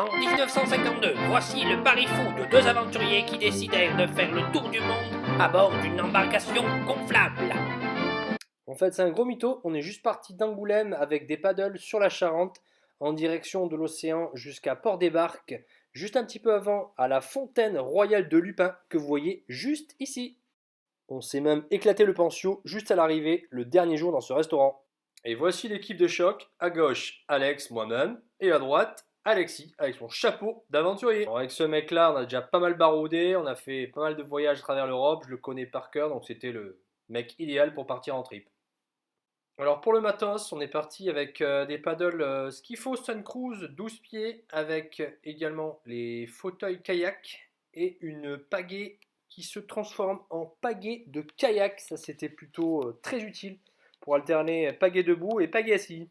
En 1952, voici le pari fou de deux aventuriers qui décidèrent de faire le tour du monde à bord d'une embarcation gonflable. En fait, c'est un gros mytho. On est juste parti d'Angoulême avec des paddles sur la Charente en direction de l'océan jusqu'à Port-des-Barques, juste un petit peu avant à la fontaine royale de Lupin que vous voyez juste ici. On s'est même éclaté le pensio juste à l'arrivée, le dernier jour dans ce restaurant. Et voici l'équipe de choc. À gauche, Alex, moi-même, et à droite, Alexis, avec son chapeau d'aventurier. Alors avec ce mec-là, on a déjà pas mal baroudé, on a fait pas mal de voyages à travers l'Europe, je le connais par cœur, donc c'était le mec idéal pour partir en trip. Alors pour le matos, on est parti avec des paddles Skifo Sun Cruise 12 pieds, avec également les fauteuils kayak et une pagaie qui se transforme en pagaie de kayak. Ça c'était plutôt très utile pour alterner pagaie debout et pagaie assis.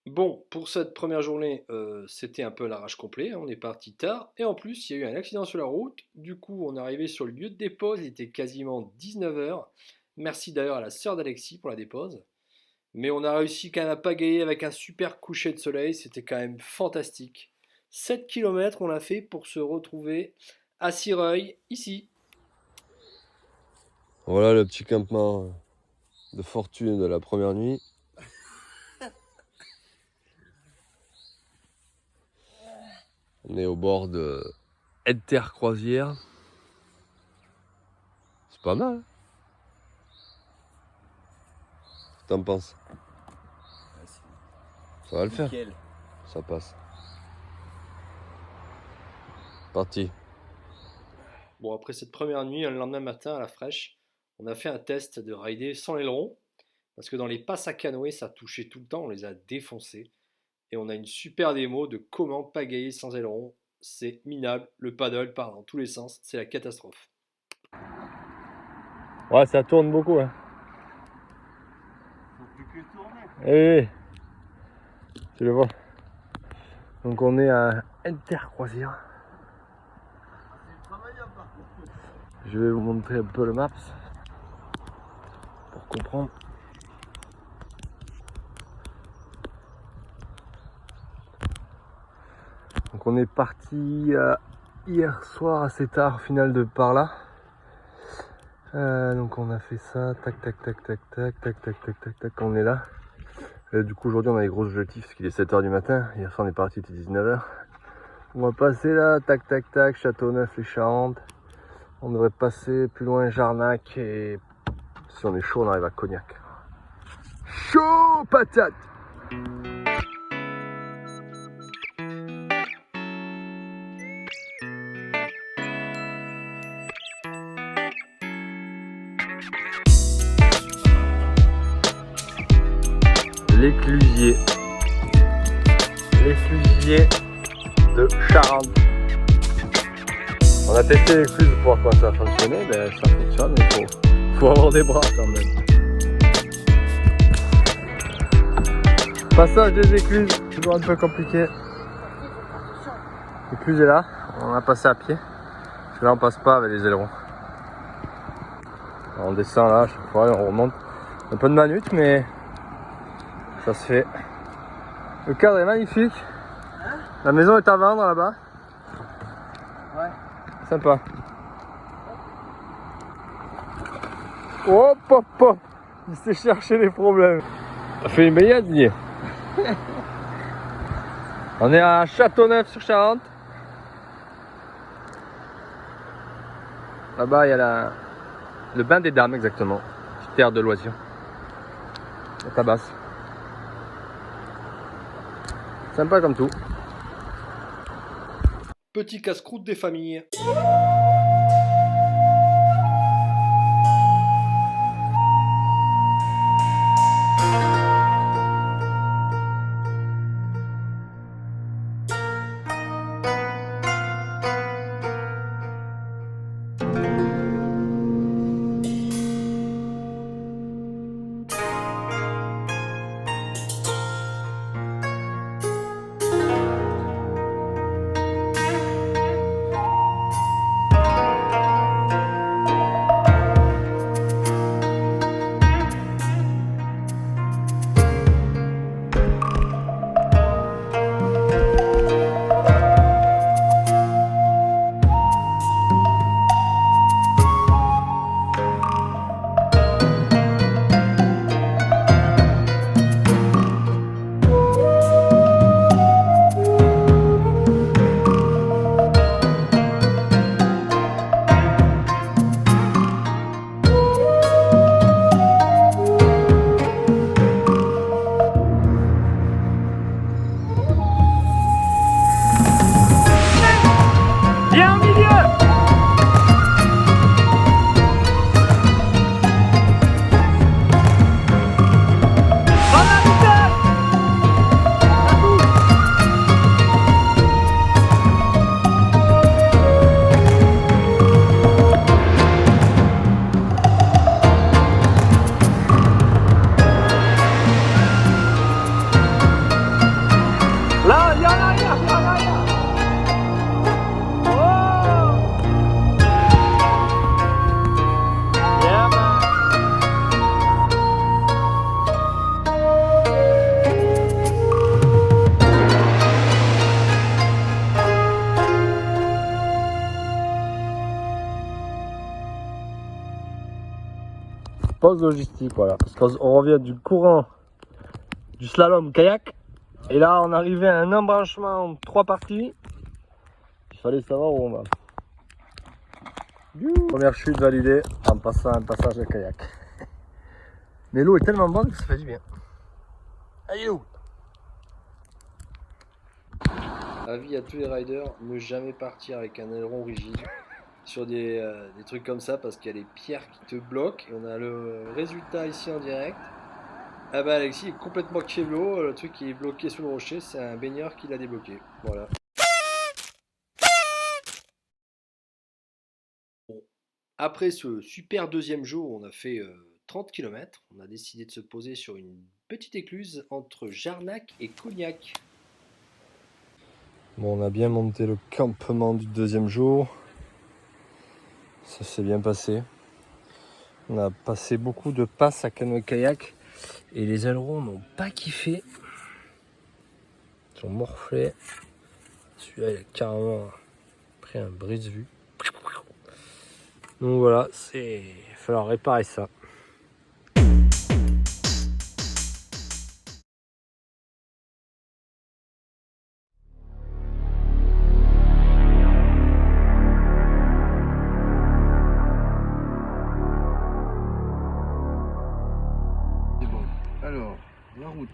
Bon, pour cette première journée, c'était un peu l'arrache complet, hein. On est parti tard et en plus il y a eu un accident sur la route. Du coup on est arrivé sur le lieu de dépose, il était quasiment 19h. Merci d'ailleurs à la sœur d'Alexis pour la dépose. Mais on a réussi quand même à pagayer avec un super coucher de soleil, c'était quand même fantastique. 7 km on l'a fait pour se retrouver à Cireuil, ici. Voilà le petit campement de fortune de la première nuit. On est au bord de Enter Croisière. C'est pas mal. Qu'est-ce que t'en penses? Ça va le faire. Ça passe. Parti. Bon, après cette première nuit, le lendemain matin à la fraîche, on a fait un test de rider sans l'aileron. Parce que dans les passes à canoë, ça touchait tout le temps, on les a défoncés. Et on a une super démo de comment pagayer sans aileron. C'est minable, le paddle part dans tous les sens, c'est la catastrophe. Ouais, ça tourne beaucoup. Hein. Faut plus que tourner. Oui, tu le vois. Donc on est à Enter Croisière. C'est travaillable par contre. Je vais vous montrer un peu le maps pour comprendre. Donc on est parti hier soir assez tard au final de par là. Donc on a fait ça, tac tac tac tac tac tac tac tac tac tac, on est là. Du coup aujourd'hui on a les gros objectifs parce qu'il est 7h du matin. Hier soir on est parti, il était 19h. On va passer là, tac tac tac, Châteauneuf les Charentes. On devrait passer plus loin Jarnac et si on est chaud on arrive à Cognac. Chaud patate! L'éclusier. L'éclusier de Charente. On a testé l'écluse pour voir comment ça fonctionnait, mais ça fonctionne, mais faut avoir des bras quand même. Passage des écluses, toujours un peu compliqué. L'écluse est là, on a passé à pied. Parce que là on passe pas avec les ailerons. On descend là, à chaque fois, on remonte. Un peu de manute, mais ça se fait. Le cadre est magnifique. La maison est à vendre là-bas. Ouais. Sympa. Hop hop hop. Il s'est cherché des problèmes. On fait une baignade hier. On est à Châteauneuf-sur-Charente. Là-bas il y a le bain des dames exactement. Petite terre de loisirs. La tabasse. Sympa comme tout. Petit casse-croûte des familles. pause logistique, voilà. Parce qu'on revient du courant du slalom kayak. Et là, on arrivait à un embranchement en 3 parties. Il fallait savoir où on va. Première chute validée en passant un passage de kayak. Mais l'eau est tellement bonne que ça fait du bien. Aïe! Avis à tous les riders, ne jamais partir avec un aileron rigide sur des trucs comme ça parce qu'il y a les pierres qui te bloquent. Et on a le résultat ici en direct. Ah bah Alexis est complètement keblo, le truc qui est bloqué sous le rocher, c'est un baigneur qui l'a débloqué. Voilà. Bon. Après ce super deuxième jour, on a fait 30 km. On a décidé de se poser sur une petite écluse entre Jarnac et Cognac. Bon, on a bien monté le campement du deuxième jour. Ça s'est bien passé. On a passé beaucoup de passes à canoë-kayak. Et les ailerons n'ont pas kiffé. Ils sont morflés. Celui-là, il a carrément pris un brise-vue. Donc voilà, il va falloir réparer ça. C'est bon. Alors, la route.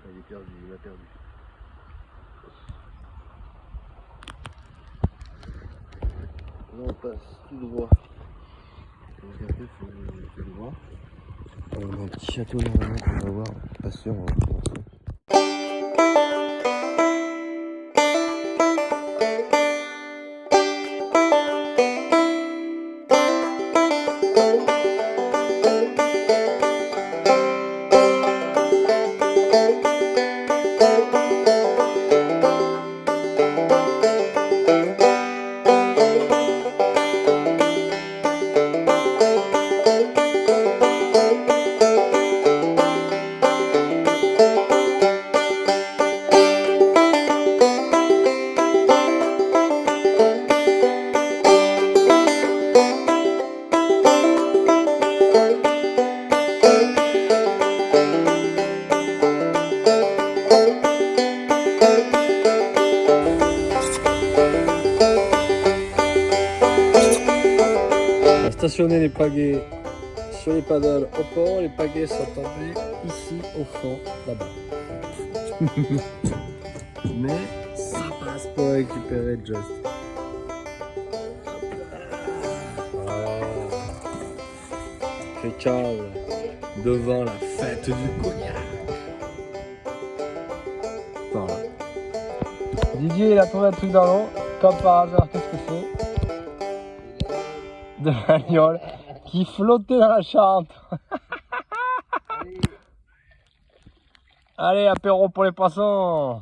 Il est perdu, il a perdu. Là on passe tout droit. Donc après il faut tout droit. On a un petit château normalement qu'on va voir. Pas sûr, on va commencer. Stationner les pagaies sur les paddles au port, les pagaies sont tombées ici au fond, là-bas. Mais ça passe pour récupérer le joystick. Impeccable devant la fête du cognac. Voilà. Didier il a trouvé un truc dans l'eau, comme par hasard, qu'est-ce que c'est? De bagnole qui flottait dans la Charente. Allez, apéro pour les poissons.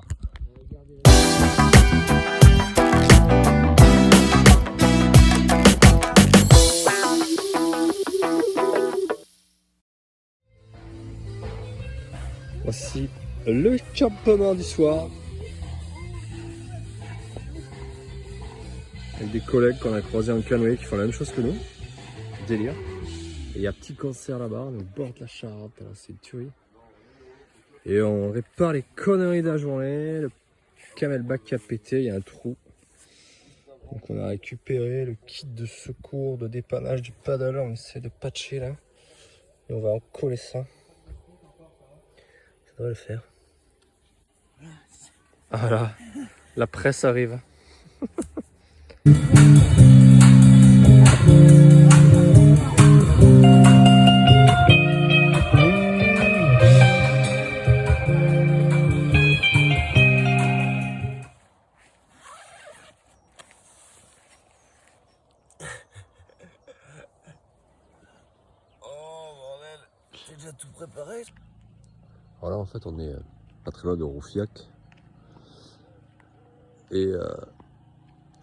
Voici le campement du soir. Avec des collègues qu'on a croisés en canoë qui font la même chose que nous. Délire. Et il y a un petit concert là-bas, on est au bord de la Charente, c'est une tuerie. Et on répare les conneries de la journée. Le camelback qui a pété, il y a un trou. Donc on a récupéré le kit de secours, de dépannage du paddle, on essaie de patcher là. Et on va en coller ça. Ça devrait le faire. Ah voilà, la presse arrive. Déjà tout préparé. Alors là en fait on est pas très loin de Roufiac. Et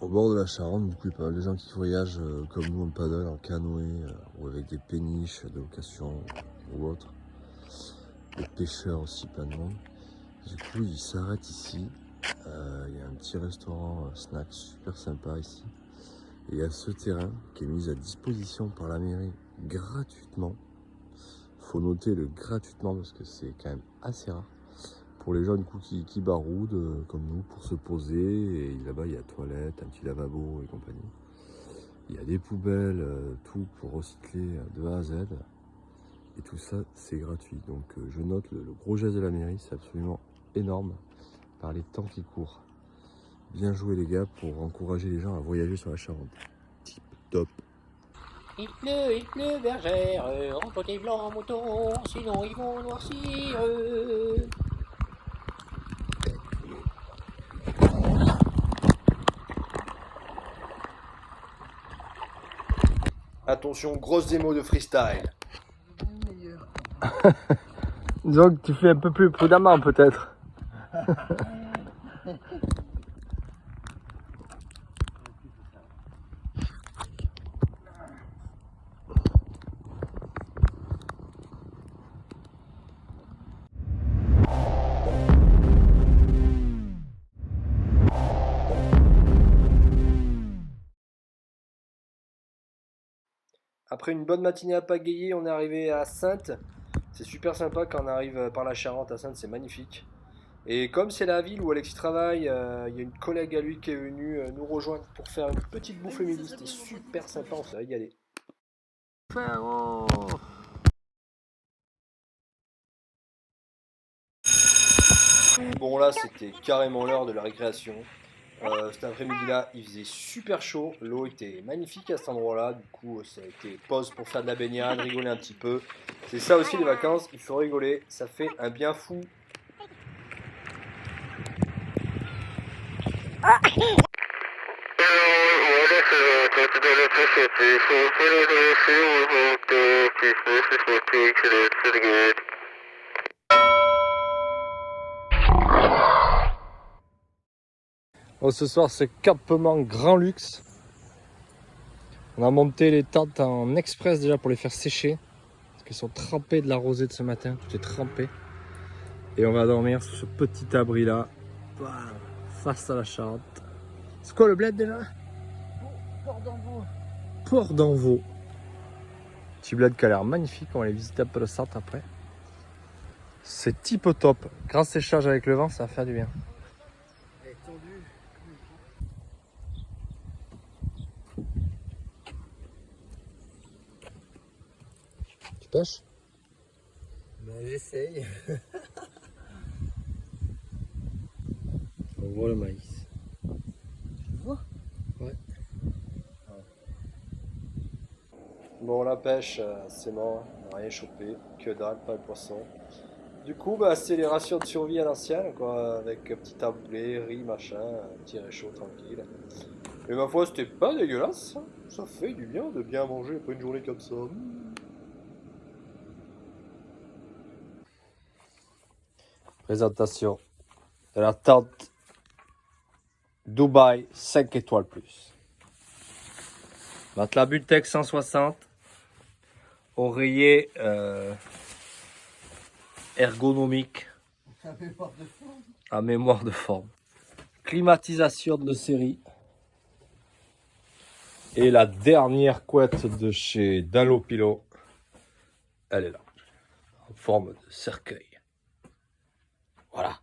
au bord de la Charente, du coup il y a pas mal de gens qui voyagent comme nous en paddle, en canoë ou avec des péniches de location ou autre. Des pêcheurs aussi, plein de monde. Du coup ils s'arrêtent ici. Il y a un petit restaurant snack super sympa ici. Et à ce terrain qui est mis à disposition par la mairie gratuitement. Faut noter le gratuitement parce que c'est quand même assez rare. Pour les gens du coup qui baroudent comme nous pour se poser. Et là-bas il y a toilette, un petit lavabo et compagnie. Il y a des poubelles, tout pour recycler de A à Z. Et tout ça c'est gratuit. Donc je note le gros geste de la mairie, c'est absolument énorme par les temps qui courent. Bien joué les gars pour encourager les gens à voyager sur la Charente. Tip top. Il pleut, bergère, entre tes blancs moutons, sinon ils vont noircir. Attention, grosse démo de freestyle. Disons que tu fais un peu plus prudemment peut-être. Après une bonne matinée à pagayer, on est arrivé à Saintes. C'est super sympa quand on arrive par la Charente à Saintes, c'est magnifique. Et comme c'est la ville où Alexis travaille, il y a une collègue à lui qui est venue nous rejoindre pour faire une petite bouffe le midi. C'était super sympa, on s'est régalé. Bon là c'était carrément l'heure de la récréation. Cet après-midi-là, il faisait super chaud, l'eau était magnifique à cet endroit-là, du coup ça a été pause pour faire de la baignade, rigoler un petit peu. C'est ça aussi les vacances, il faut rigoler, ça fait un bien fou. Bon, ce soir c'est campement grand luxe. On a monté les tentes en express déjà pour les faire sécher. Parce qu'elles sont trempées de la rosée de ce matin. Tout est trempé. Et on va dormir sur ce petit abri là. Face à la Charente. C'est quoi le bled déjà? Port d'Envaux. Port d'Envaux. Petit bled qui a l'air magnifique. On va aller visiter un peu le centre après. C'est type top. Grand séchage avec le vent, ça va faire du bien. Elle est tendue. Tu pêches? Bah j'essaye. On voit le maïs. Tu vois? Ouais. Bon la pêche, c'est mort, on n'a rien chopé, que dalle, pas de poisson. Du coup c'est les rations de survie à l'ancienne quoi, avec petit taboulé, riz, machin, un petit réchaud tranquille. Et ma foi c'était pas dégueulasse, hein. Ça fait du bien de bien manger après une journée comme ça. Présentation de la tente Dubaï 5 étoiles plus. Matelas Bultex 160. Oreiller ergonomique à mémoire de forme. Climatisation de série. Et la dernière couette de chez Dallopilo. Elle est là. En forme de cercueil. Voilà.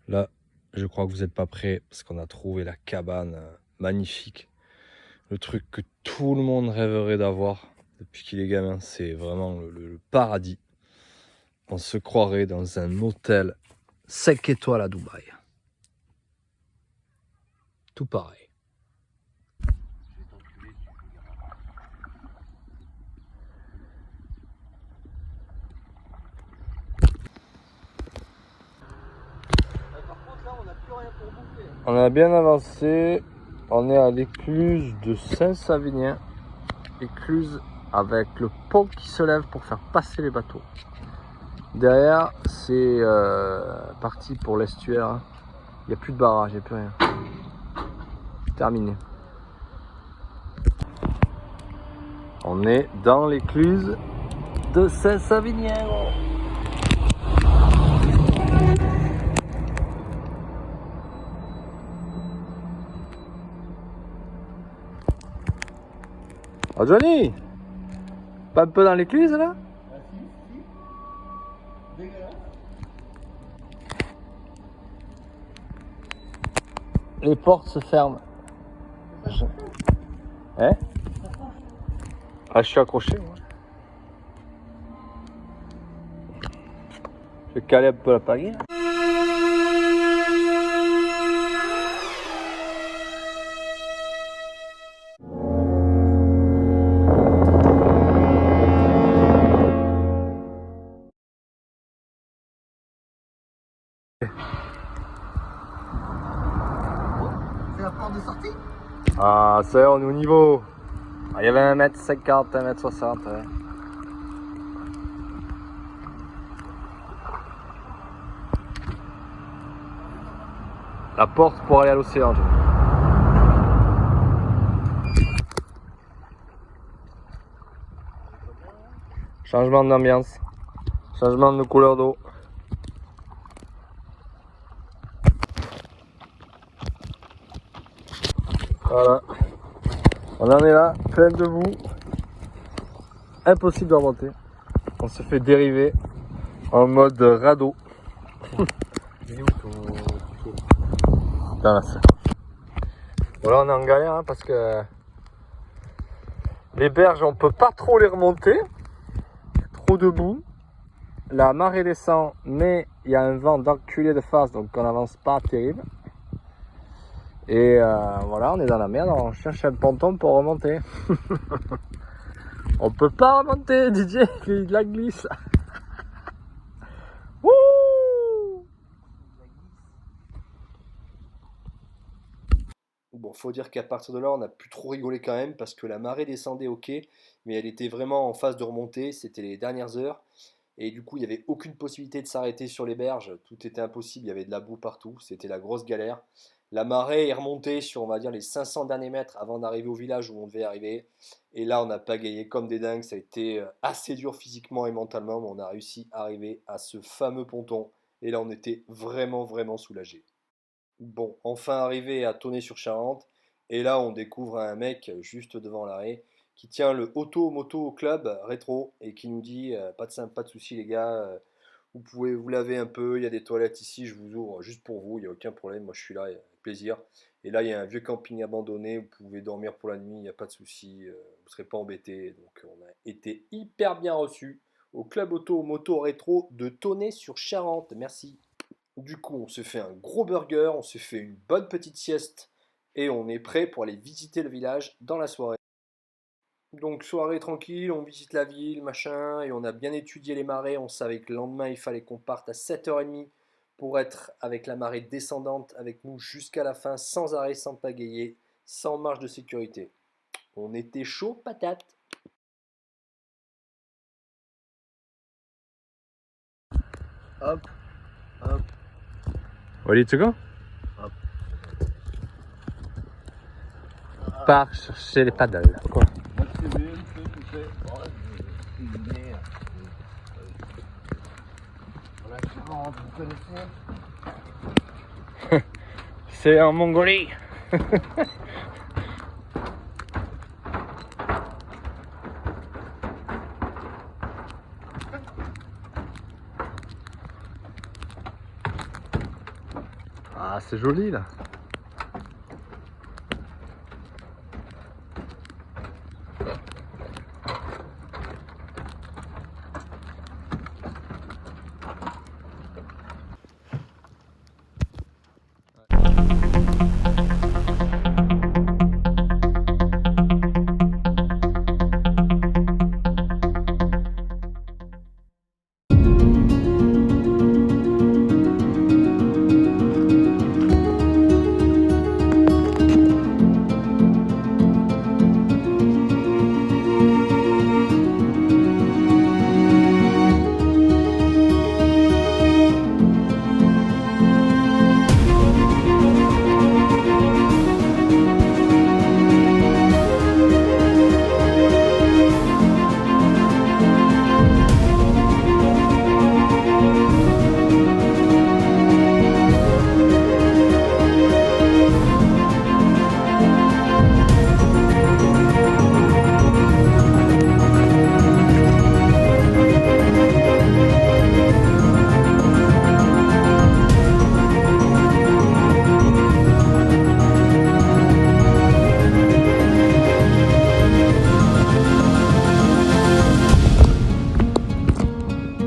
Là, je crois que vous n'êtes pas prêts parce qu'on a trouvé la cabane magnifique. Le truc que tout le monde rêverait d'avoir depuis qu'il est gamin. C'est vraiment le paradis. On se croirait dans un hôtel 5 étoiles à Dubaï. Tout pareil. On a bien avancé, on est à l'écluse de Saint-Savinien, écluse avec le pont qui se lève pour faire passer les bateaux. Derrière, c'est parti pour l'estuaire, il n'y a plus de barrage, il n'y a plus rien. Terminé. On est dans l'écluse de Saint-Savinien. Oh Johnny, pas un peu dans l'église là? Ah si, si. Dégueulasse. Les portes se ferment. Hein? Ah, je suis accroché, moi. Je vais caler un peu la pagaie. C'est la porte de sortie? Ah, ça y est, on est au niveau. Ah, il y avait 1m50, 1m60. Ouais. La porte pour aller à l'océan. Changement d'ambiance. Changement de couleur d'eau. Voilà. On en est là, plein de boue. Impossible de remonter. On se fait dériver en mode radeau. Dans la sacoche. Voilà, on est en galère hein, parce que les berges, on peut pas trop les remonter. Trop de boue. La marée descend, mais il y a un vent d'enculé de face, donc on n'avance pas terrible. Et voilà, on est dans la merde, on cherche un ponton pour remonter. On peut pas remonter, DJ, il y a de la glisse. Wouh! Bon, faut dire qu'à partir de là, on a pu trop rigoler quand même parce que la marée descendait, ok, mais elle était vraiment en phase de remontée, c'était les dernières heures. Et du coup, il n'y avait aucune possibilité de s'arrêter sur les berges, tout était impossible, il y avait de la boue partout, c'était la grosse galère. La marée est remontée sur, on va dire, les 500 derniers mètres avant d'arriver au village où on devait arriver. Et là, on a pagayé comme des dingues, ça a été assez dur physiquement et mentalement, mais on a réussi à arriver à ce fameux ponton. Et là, on était vraiment, vraiment soulagés. Bon, enfin arrivé à Tonnet-sur-Charente, et là on découvre un mec juste devant l'arrêt qui tient le Auto Moto Club rétro et qui nous dit pas de souci les gars, vous pouvez vous laver un peu, il y a des toilettes ici, je vous ouvre juste pour vous, il n'y a aucun problème, moi je suis là, avec plaisir. Et là il y a un vieux camping abandonné, vous pouvez dormir pour la nuit, il n'y a pas de souci, vous ne serez pas embêtés. Donc on a été hyper bien reçus au Club Auto Moto Rétro de Tonnet-sur-Charente, merci. Du coup, on se fait un gros burger, on se fait une bonne petite sieste et on est prêt pour aller visiter le village dans la soirée. Donc soirée tranquille, on visite la ville, machin, et on a bien étudié les marées, on savait que le lendemain il fallait qu'on parte à 7h30 pour être avec la marée descendante avec nous jusqu'à la fin, sans arrêt, sans pagayer, sans marge de sécurité. On était chaud patate. Hop, hop, Ready to go? hop. Par chercher les paddles. Quoi? Moi, c'est bien, tu sais. Oh, c'est une merde. La Charente, vous connaissez? C'est en Mongolie. Ah, c'est joli là.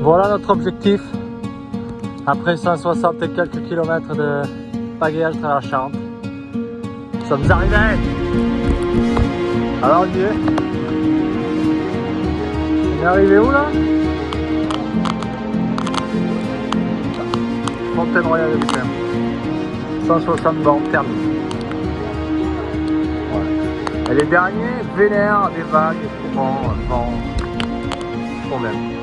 Voilà notre objectif. Après 160 et quelques kilomètres de pagaie à la Charente. Nous sommes arrivés. Alors on y est. On est arrivé où là? Fontaine Royale de Lucerne. 160 bornes terminées. Voilà. Et les derniers vénèrent des vagues, courants, vent, problème.